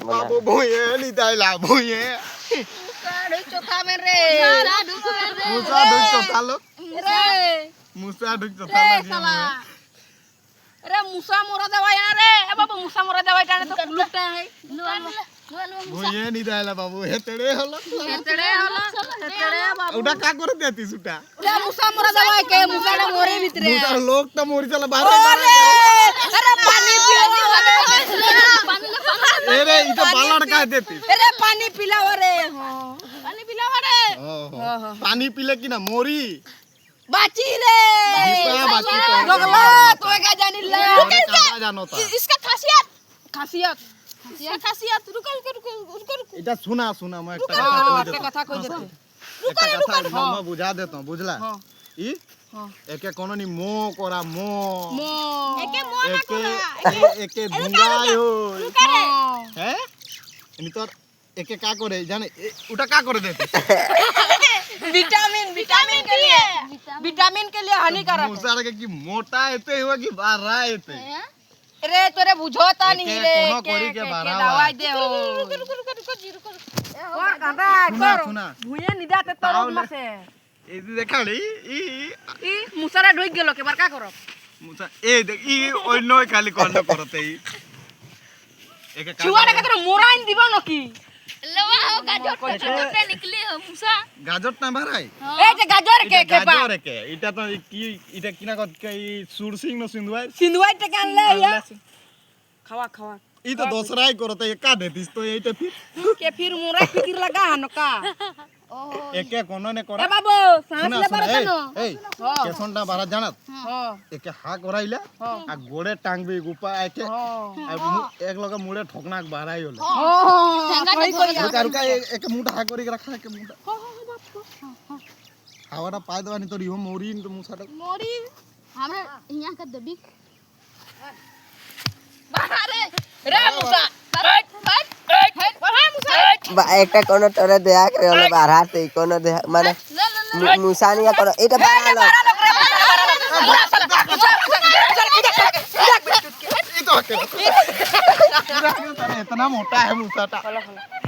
বাবু ভুঁয়ে নি দাইলা ভুঁয়ে চোখা মেরে মুসা ঢুক চোখা লোক রে মুসা ঢুক চোখা লাগিয়ে রে মুসা মোরা দেওয়াই না রে এ বাবু মুসা মোরা দেওয়াই টানে তো লুকটা है ভুঁয়ে নি দাইলা বাবু হেতেড়ে হলো হেতড়ে বাবু ওটা কা করে দেতিস ওটা রে মুসা মোরা দেওয়াই কে মুসাটা মরে ভিতরে মুসা লোকটা মরি চলে বাইরে আরে আরে পানি পিলাও রে এরে ইটা বালাড় কা দেতিস আরে পানি পিলাও রে পানি পিলাও রে পানি পিলে কি না মরি बाची रे दीपा बाची तो लगला तो का जानी ले का जानो ता इसका खासियत खासियत खासियत रुको এটা শোনা শোনা মই একটা কথা কই কথা দেতে একটা কথা মই বুঝা দেতো বুঝলা ই একে কোন নি মো করা মো একে মো না করা একে ভুঙ্গায়ো रुका रे হ্যাঁ ইনি তোর একে কা করে জানে ওটা কা করে দেতে विटामिन के लिए हानिकारक मुसार के की मोटा हेते हुआ कि बारा हेते रे तोरे बुझोता नहीं रे कोनो कोरी के बारा दवाई दे हो ओ काका सुना सुना भुइया निदा ते तोर मासे এই দেখালি ই মুসারা ঢুই গেল কে বার কা করব মুসা এই দেখ ই অন্যই খালি কন্ড করতে ই একে কা ছুয়াটা কে তোর মোরাইন দিব নাকি लवा हो गाजर पे निकले हो मूसा গাজর না বারাই এই যে গাজর কে খেপা গাজর কে এটা তো কি এটা কিনা কত কে সুরসিং ন সিন্ধুয়াই সিন্ধুয়াই তে কানলে ইয়া খাওয়া খাওয়া ই তো দসরাই করতে কা দেতিস তো এইটা ফির के फिर मोरा फिकिर लगा हनका একে কোন নে ए করা बाबू सांस শোনা ले শোনা पारे नो এই কেসনটা বারা জানাত हां একে হা করাইলা আর গোড়ে টাংবি গুপা একে এক লগে মুড়ে ঠকনাক বাড়াই হলো রুকা রুকা একে মুটা হা করি রাখা একে মুটা হাওয়াটা পাই দেবানি তোর ইহো মরিন তো মুসাটা मोरी हमरा यहां का दबी बाहरे रे मुसा একটা কোন তোরে দেয়া করে হলো বাড়াতে কোন দেয়া মানে মুসানিয়া করো এটা বাড়ালো इतना मोटा है मुसाटा